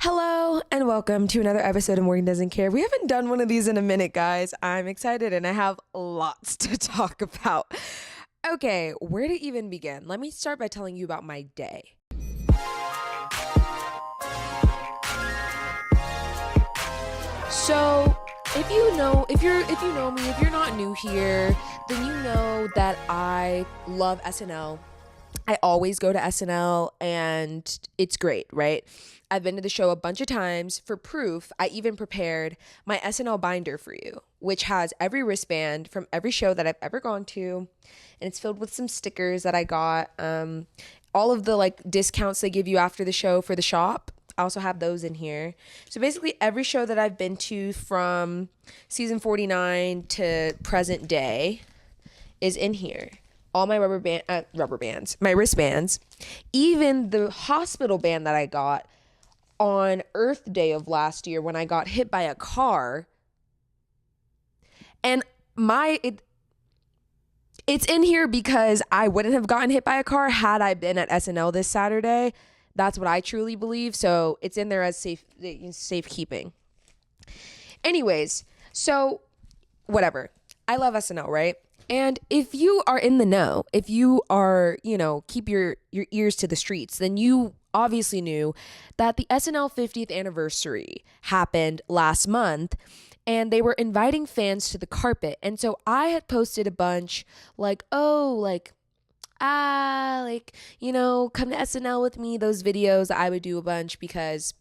Hello and welcome to another episode of Morgan Doesn't Care. We haven't done one of these in a minute, guys. I'm excited and I have lots to talk about. Okay, where to even begin? Let me start by telling you about my day. So, if you know me, if you're not new here, then you know that I love SNL. I always go to SNL and it's great, right? I've been to the show a bunch of times. For proof, I even prepared my SNL binder for you, which has every wristband from every show that I've ever gone to. And it's filled with some stickers that I got. All of the discounts they give you after the show for the shop. I also have those in here. So basically every show that I've been to from season 49 to present day is in here. All my my wristbands, even the hospital band that I got on Earth Day of last year when I got hit by a car. And it's in here because I wouldn't have gotten hit by a car had I been at SNL this Saturday. That's what I truly believe. So it's in there as safekeeping. Anyways, so whatever. I love SNL, right? And if you are in the know, if you are, keep your ears to the streets, then you obviously knew that the SNL 50th anniversary happened last month and they were inviting fans to the carpet. And so I had posted a bunch come to SNL with me, those videos I would do a bunch because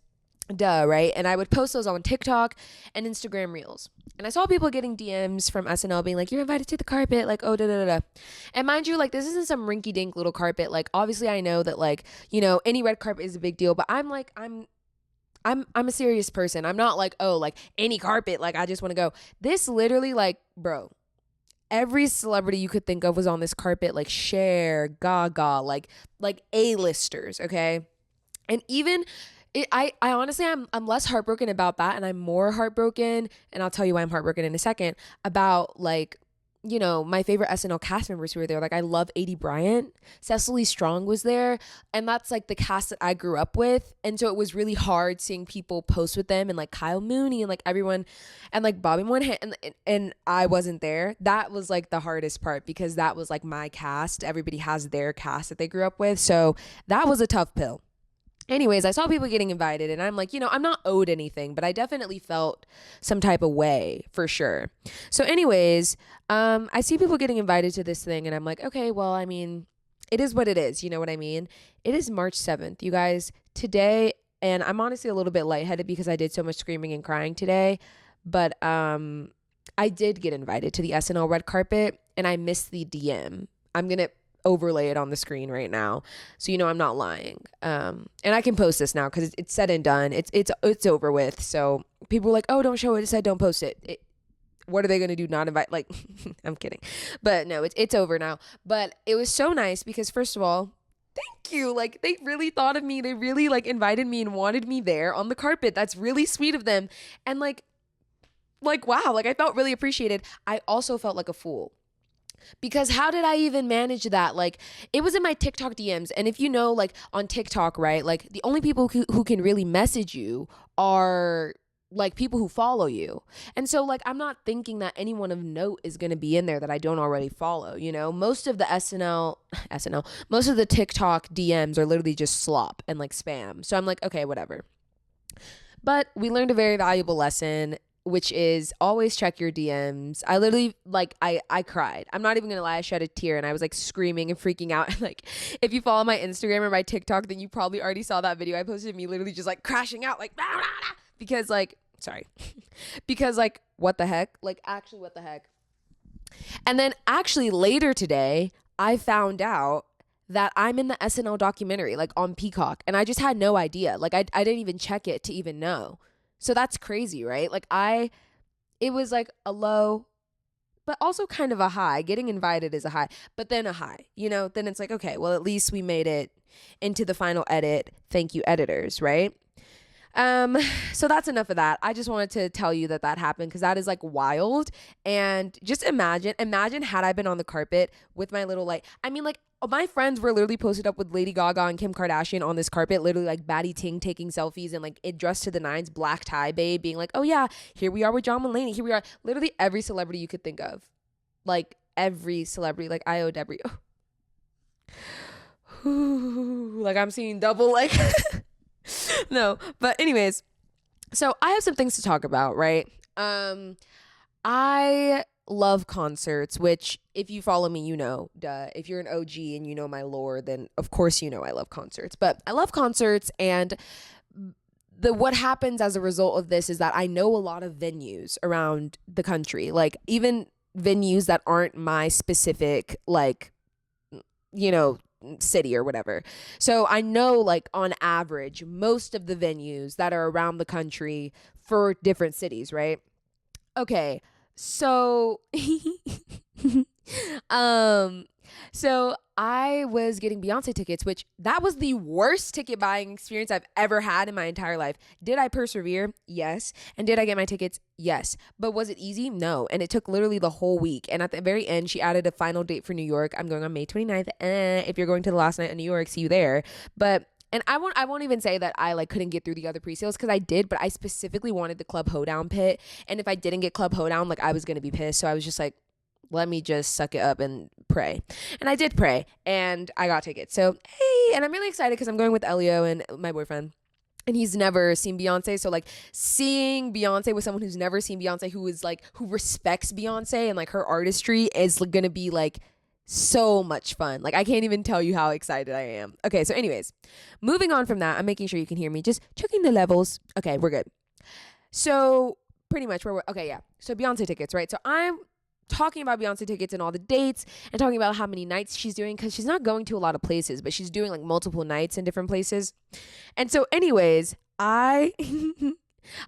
duh, right? And I would post those on TikTok and Instagram Reels. And I saw people getting DMs from SNL being like, you're invited to the carpet, And mind you, this isn't some rinky-dink little carpet. Obviously I know that any red carpet is a big deal, but I'm a serious person. I'm not any carpet, I just want to go. This literally bro, every celebrity you could think of was on this carpet, Cher, Gaga, A-listers, okay? And even I honestly, I'm less heartbroken about that, and I'm more heartbroken, and I'll tell you why I'm heartbroken in a second, about my favorite SNL cast members who were there. I love A.D. Bryant, Cecily Strong was there, and that's the cast that I grew up with, and so it was really hard seeing people post with them, and Kyle Mooney, and everyone, and Bobby Moynihan, and I wasn't there. That was the hardest part, because that was my cast. Everybody has their cast that they grew up with, so that was a tough pill. Anyways, I saw people getting invited and I'm I'm not owed anything, but I definitely felt some type of way for sure. So anyways, I see people getting invited to this thing and I'm okay, well, it is what it is. You know what I mean? It is March 7th, you guys, today. And I'm honestly a little bit lightheaded because I did so much screaming and crying today. But I did get invited to the SNL red carpet and I missed the DM. I'm going to overlay it on the screen right now so I'm not lying, and I can post this now because it's said and done. It's over with. So people were oh, don't show it. It said don't post it. What are they gonna do, not invite? I'm kidding, but no, it's over now. But it was so nice because first of all, thank you. They really thought of me. They really invited me and wanted me there on the carpet. That's really sweet of them. And wow, I felt really appreciated. I also felt like a fool. Because how did I even manage that? It was in my TikTok DMs. And if on TikTok, right, the only people who can really message you are people who follow you. And so I'm not thinking that anyone of note is going to be in there that I don't already follow. Most of the most of the TikTok DMs are literally just slop and spam. So I'm okay, whatever. But we learned a very valuable lesson, which is always check your DMs. I literally, I cried. I'm not even gonna lie, I shed a tear and I was screaming and freaking out. And if you follow my Instagram or my TikTok, then you probably already saw that video I posted of me literally just crashing out, blah, blah, blah, because sorry. Because what the heck? Actually, what the heck? And then actually later today, I found out that I'm in the SNL documentary, on Peacock. And I just had no idea. I didn't even check it to even know. So that's crazy, right? It was a low, but also kind of a high. Getting invited is a high, but then a high, then it's okay, well, at least we made it into the final edit. Thank you, editors, right? Um, so that's enough of that. I just wanted to tell you that that happened because that is like wild. And just imagine had I been on the carpet with my little like, I mean, like my friends were literally posted up with Lady Gaga and Kim Kardashian on this carpet, literally like Batty Ting taking selfies and like it dressed to the nines, black tie babe being like, oh yeah, here we are with John Mulaney. Here we are. Literally every celebrity you could think of. Like every celebrity, like Io Debris. Like I'm seeing double like no, but anyways, so I have some things to talk about, right? I love concerts, which if you follow me, you know, duh. If you're an OG and you know my lore, then of course you know I love concerts. But I love concerts, and the what happens as a result of this is that I know a lot of venues around the country, like even venues that aren't my specific like, you know, city or whatever. So I know like on average most of the venues that are around the country for different cities, right? Okay. So um so I was getting Beyonce tickets, which that was the worst ticket buying experience I've ever had in my entire life. Did I persevere? Yes. And did I get my tickets? Yes. But was it easy? No. And it took literally the whole week. And at the very end, she added a final date for New York. I'm going on May 29th. If you're going to the last night in New York, see you there. But and I won't even say that I like couldn't get through the other pre-sales because I did, but I specifically wanted the Club Hoedown pit. And if I didn't get Club Hoedown, like I was gonna be pissed. So I was just like, let me just suck it up and pray. And I did pray and I got tickets. So hey, and I'm really excited because I'm going with Elio and my boyfriend. And he's never seen Beyonce. So like seeing Beyonce with someone who's never seen Beyonce, who is like who respects Beyonce and like her artistry is gonna be like so much fun. Like I can't even tell you how excited I am. Okay, so anyways, moving on from that, I'm making sure you can hear me. Just checking the levels. Okay, we're good. So pretty much we're okay, yeah. So Beyonce tickets, right? So I'm talking about Beyonce tickets and all the dates and talking about how many nights she's doing because she's not going to a lot of places, but she's doing like multiple nights in different places. And so anyways, I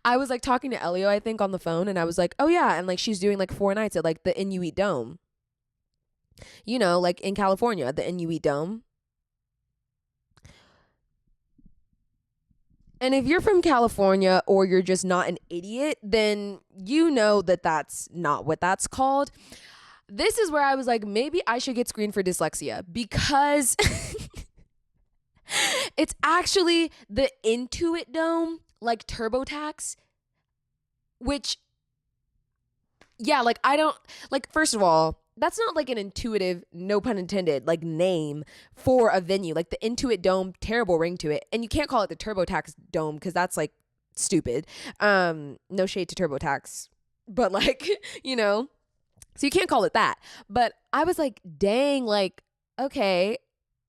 I was like talking to Elio, I think, on the phone, and I was like, oh yeah, and like she's doing like 4 nights at like the Inuit Dome. You know, like in California, the Inuit Dome. And if you're from California or you're just not an idiot, then you know that that's not what that's called. This is where I was like, maybe I should get screened for dyslexia because it's actually the Intuit Dome, like TurboTax, which, yeah, like I don't, like, first of all, that's not like an intuitive, no pun intended, like name for a venue. Like the Intuit Dome, terrible ring to it. And you can't call it the TurboTax Dome because that's like stupid. No shade to TurboTax, but like, you know, so you can't call it that. But I was like, dang, like, okay,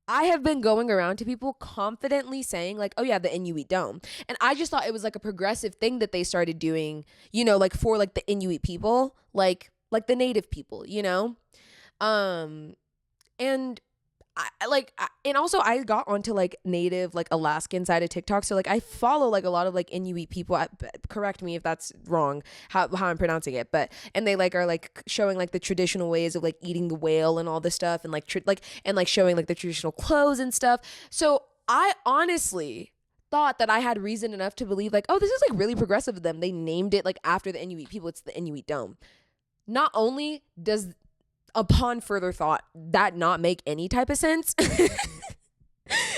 I have been going around to people confidently saying like, oh yeah, the Inuit Dome. And I just thought it was like a progressive thing that they started doing, you know, like for like the Inuit people, like the native people, you know? And and also I got onto like native, like Alaskan side of TikTok. So like I follow like a lot of like Inuit people. Correct me if that's wrong, how I'm pronouncing it. But, and they like are like showing like the traditional ways of like eating the whale and all this stuff. And like, and like showing like the traditional clothes and stuff. So I honestly thought that I had reason enough to believe like, oh, this is like really progressive of them. They named it like after the Inuit people. It's the Inuit Dome. Not only does, upon further thought, that not make any type of sense,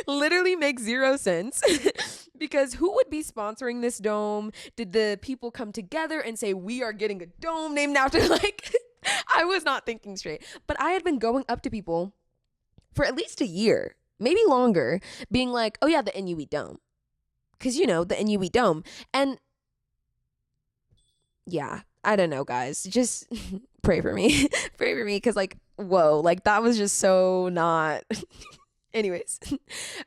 literally makes zero sense, because who would be sponsoring this dome? Did the people come together and say, we are getting a dome named after, like, I was not thinking straight. But I had been going up to people for at least a year, maybe longer, being like, oh yeah, the Inuit Dome. Because, you know, the Inuit Dome. And yeah, I don't know, guys. Just pray for me. Pray for me because, like, whoa, like, that was just so not. Anyways.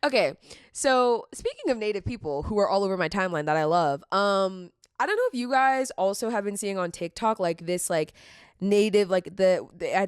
Okay. So, speaking of native people who are all over my timeline that I love, I don't know if you guys also have been seeing on TikTok, like, this, like, native, like, I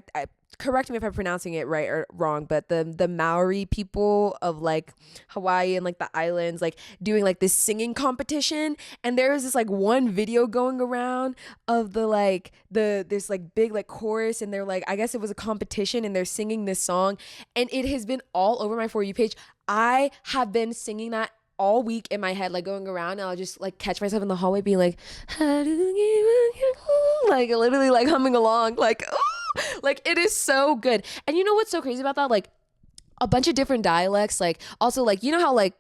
correct me if I'm pronouncing it right or wrong, but the Maori people of like Hawaii and like the islands, like doing like this singing competition. And there was this like one video going around of this like big like chorus, and they're like, I guess it was a competition, and they're singing this song, and it has been all over my For You page. I have been singing that all week in my head, like going around, and I'll just like catch myself in the hallway being like, how do you like literally like humming along, like, oh, like it is so good. And you know what's so crazy about that? Like a bunch of different dialects, like also like, you know how like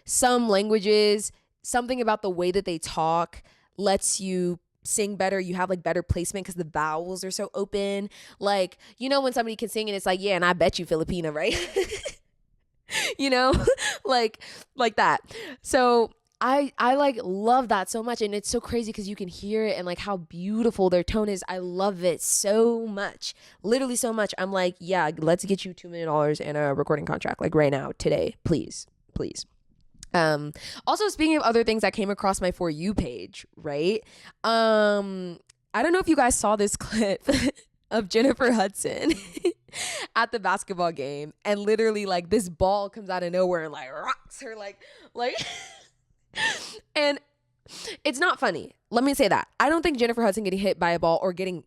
some languages, something about the way that they talk lets you sing better. You have like better placement because the vowels are so open. Like, you know, when somebody can sing and it's like, yeah, and I bet you Filipina, right? You know, like that. So I like love that so much, and it's so crazy because you can hear it and like how beautiful their tone is. I love it so much, literally so much. I'm like, yeah, let's get you $2 million and a recording contract like right now, today, please. Also, speaking of other things that came across my For You page, right? I don't know if you guys saw this clip of Jennifer Hudson at the basketball game, and literally like this ball comes out of nowhere and like rocks her like and it's not funny. Let me say that. I don't think Jennifer Hudson getting hit by a ball or getting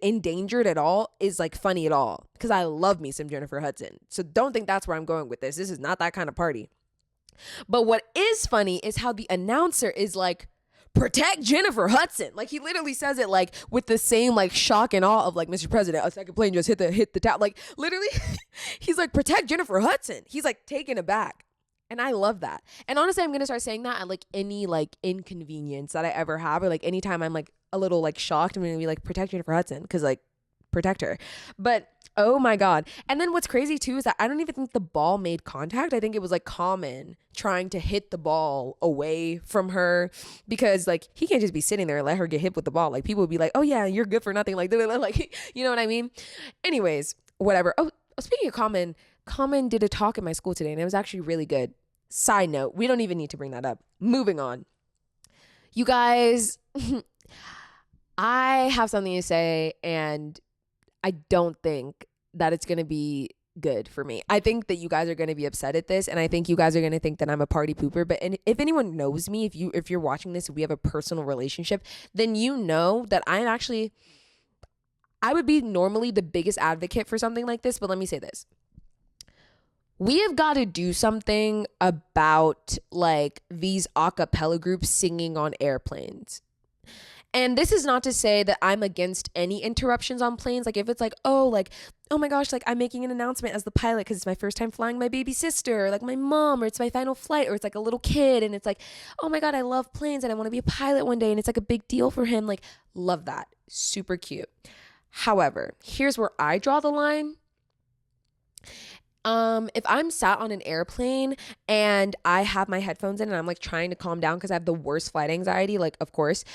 endangered at all is like funny at all, because I love me some Jennifer Hudson. So don't think that's where I'm going with this. This is not that kind of party. But what is funny is how the announcer is like, protect Jennifer Hudson. Like he literally says it like with the same like shock and awe of like, Mr. President, a second plane just hit the top. Like literally he's like, protect Jennifer Hudson. He's like taken aback. And I love that. And honestly, I'm going to start saying that at like any like inconvenience that I ever have, or like anytime I'm like a little like shocked, I'm going to be like, protect Jennifer Hudson, because like protect her. But oh my God. And then what's crazy too is that I don't even think the ball made contact. I think it was like Common trying to hit the ball away from her, because like he can't just be sitting there and let her get hit with the ball. Like people would be like, oh yeah, you're good for nothing. Like, you know what I mean? Anyways, whatever. Oh, speaking of Common did a talk at my school today and it was actually really good. Side note, we don't even need to bring that up. Moving on. You guys, I have something to say, and I don't think that it's going to be good for me. I think that you guys are going to be upset at this, and I think you guys are going to think that I'm a party pooper. But if anyone knows me, if you're watching this, if we have a personal relationship, then you know that I would be normally the biggest advocate for something like this. But let me say this. We have got to do something about like these a cappella groups singing on airplanes. And this is not to say that I'm against any interruptions on planes. Like if it's like, oh my gosh, like I'm making an announcement as the pilot because it's my first time flying my baby sister, or like my mom, or it's my final flight, or it's like a little kid and it's like, oh my God, I love planes and I want to be a pilot one day and it's like a big deal for him. Like, love that. Super cute. However, here's where I draw the line. If I'm sat on an airplane and I have my headphones in and I'm like trying to calm down because I have the worst flight anxiety, like of course,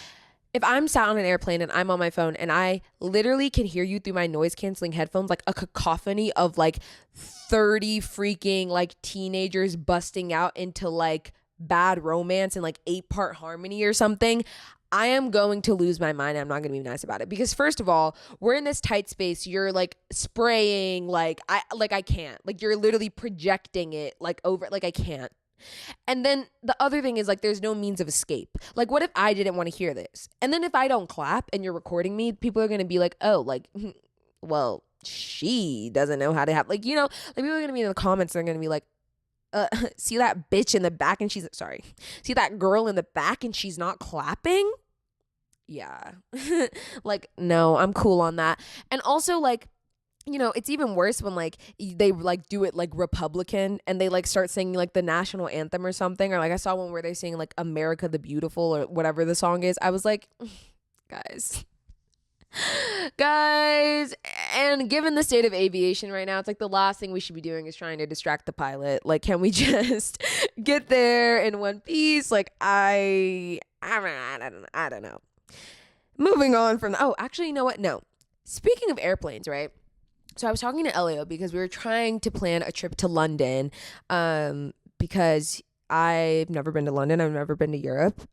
if I'm sat on an airplane and I'm on my phone and I literally can hear you through my noise canceling headphones, like a cacophony of like 30 freaking like teenagers busting out into like Bad Romance and like 8-part harmony or something, I am going to lose my mind. I'm not going to be nice about it, because first of all, we're in this tight space. You're like spraying, I can't, like you're literally projecting it like over, like I can't. And then the other thing is like, there's no means of escape. Like what if I didn't want to hear this? And then if I don't clap and you're recording me, people are going to be like, oh, like, well, she doesn't know how to have, like, you know, like people are going to be in the comments. They're going to be like, see that bitch in the back and see that girl in the back and she's not clapping? Yeah. Like, no, I'm cool on that. And also like, you know, it's even worse when like they like do it like Republican and they like start singing like the national anthem or something, or like I saw one where they sing like America the Beautiful or whatever the song is. I was like, guys, and given the state of aviation right now, it's like the last thing we should be doing is trying to distract the pilot. Like, can we just get there in one piece? Like I don't know. Moving on from actually, you know what? No. Speaking of airplanes, right? So I was talking to Elio because we were trying to plan a trip to London, because I've never been to London. I've never been to Europe.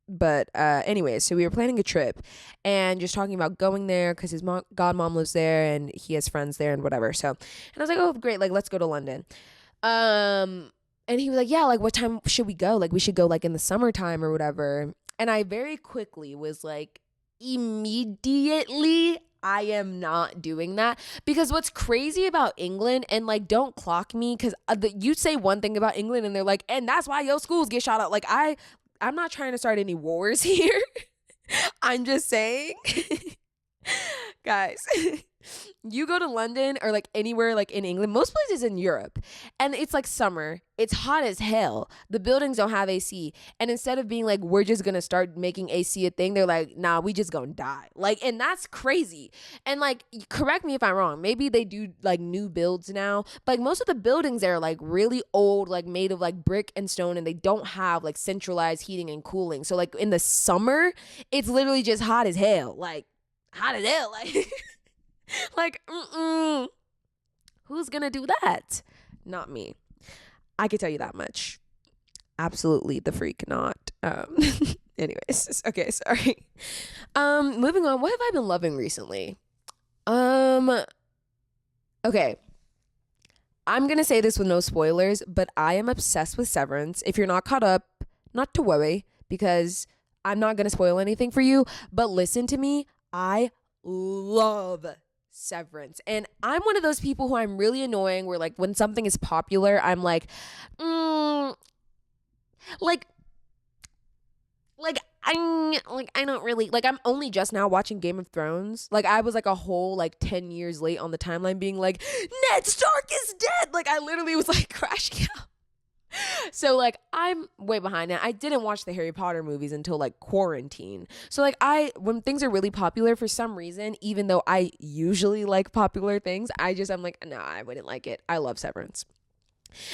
But anyway, so we were planning a trip and just talking about going there because his godmom lives there and he has friends there and whatever. So, and I was like, oh, great. Like, let's go to London. And he was like, yeah, like what time should we go? Like we should go like in the summertime or whatever. And I very quickly was like, immediately I am not doing that. Because what's crazy about England, and like, don't clock me, because you say one thing about England and they're like, and that's why your schools get shot up. Like, I'm not trying to start any wars here. I'm just saying, guys, you go to London or like anywhere like in England, most places in Europe, and it's like summer, it's hot as hell, the buildings don't have AC, and instead of being like, we're just gonna start making AC a thing, they're like, nah, we just gonna die. Like, and that's crazy. And like, correct me if I'm wrong, maybe they do like new builds now, but like most of the buildings there are like really old, like made of like brick and stone, and they don't have like centralized heating and cooling. So like in the summer, it's literally just hot as hell, like hot as hell, like like, who's gonna do that? Not me. I can tell you that much. Absolutely the freak not. Anyways, okay, sorry. Moving on. What have I been loving recently? Okay. I'm gonna say this with no spoilers, but I am obsessed with Severance. If you're not caught up, not to worry, because I'm not gonna spoil anything for you, but listen to me. I love Severance. And I'm one of those people who I'm really annoying, where like when something is popular, I'm like, like I don't really like, I'm only just now watching Game of Thrones. Like I was like a whole like 10 years late on the timeline being like, Ned Stark is dead. Like I literally was like crashing out. So like I'm way behind now. I didn't watch the Harry Potter movies until like quarantine. So like when things are really popular, for some reason, even though I usually like popular things, I'm like, no, I wouldn't like it. I love Severance.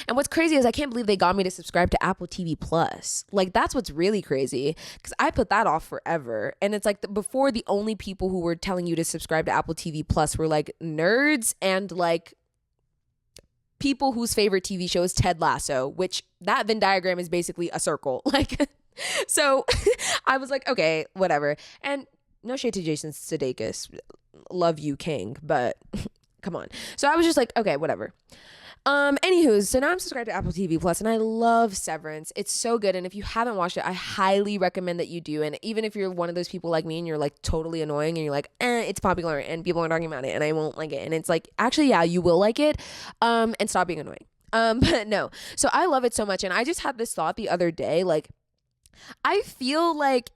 And what's crazy is I can't believe they got me to subscribe to Apple TV Plus. Like that's what's really crazy, because I put that off forever. And it's like before, the only people who were telling you to subscribe to Apple TV Plus were like nerds and like people whose favorite TV show is Ted Lasso, which that Venn diagram is basically a circle. Like, so I was like, okay, whatever. And no shade to Jason Sudeikis, love you, King, but come on. So I was just like, okay, whatever. Anywho, so now I'm subscribed to Apple TV Plus, and I love Severance. It's so good, and if you haven't watched it, I highly recommend that you do. And even if you're one of those people like me and you're like totally annoying and you're like, it's popular and people are talking about it and I won't like it, and it's like, actually, yeah, you will like it, and stop being annoying. But no, so I love it so much, and I just had this thought the other day, like, I feel like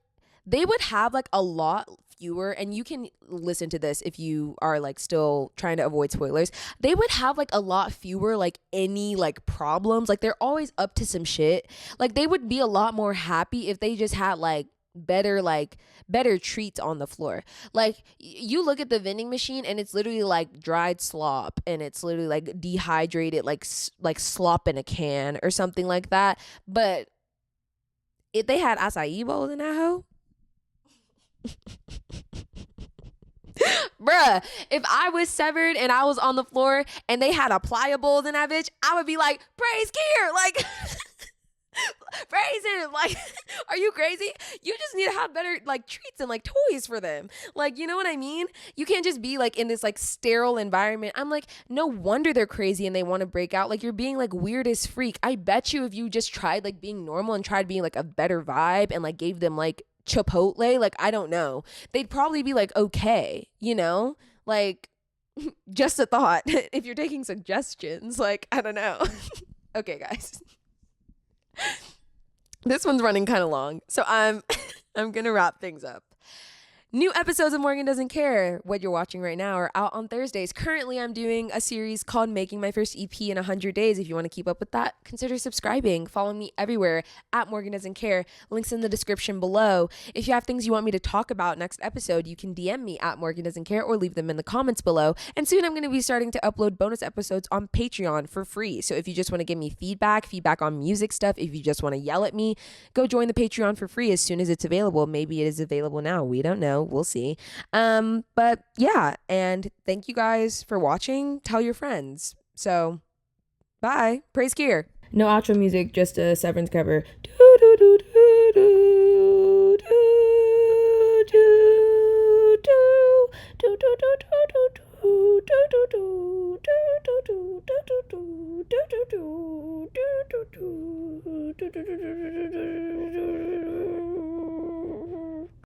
they would have like a lot fewer, and you can listen to this if you are like still trying to avoid spoilers, they would have like a lot fewer like any like problems. Like they're always up to some shit. Like they would be a lot more happy if they just had like better treats on the floor. Like you look at the vending machine and it's literally like dried slop, and it's literally like dehydrated like slop in a can or something like that. But if they had acai bowls in that hoe, bruh, if I was severed and I was on the floor and they had a pliable in that bitch, I would be like, praise Kier, like praise him. Like, are you crazy? You just need to have better like treats and like toys for them. Like, you know what I mean? You can't just be like in this like sterile environment. I'm like, no wonder they're crazy and they want to break out. Like, you're being like weird as freak. I bet you if you just tried like being normal and tried being like a better vibe and like gave them like Chipotle, like, I don't know, they'd probably be like, okay, you know, like, just a thought. If you're taking suggestions, like, I don't know. Okay, guys, this one's running kind of long, so I'm gonna wrap things up. New episodes of Morgan Doesn't Care, what you're watching right now, are out on Thursdays. Currently, I'm doing a series called Making My First EP in 100 Days. If you want to keep up with that, consider subscribing. Follow me everywhere at Morgan Doesn't Care. Links in the description below. If you have things you want me to talk about next episode, you can DM me at Morgan Doesn't Care or leave them in the comments below. And soon I'm going to be starting to upload bonus episodes on Patreon for free. So if you just want to give me feedback on music stuff, if you just want to yell at me, go join the Patreon for free as soon as it's available. Maybe it is available now. We don't know. We'll see. But yeah, and thank you guys for watching. Tell your friends. So bye. Praise Kier. No outro music, just a Severance cover.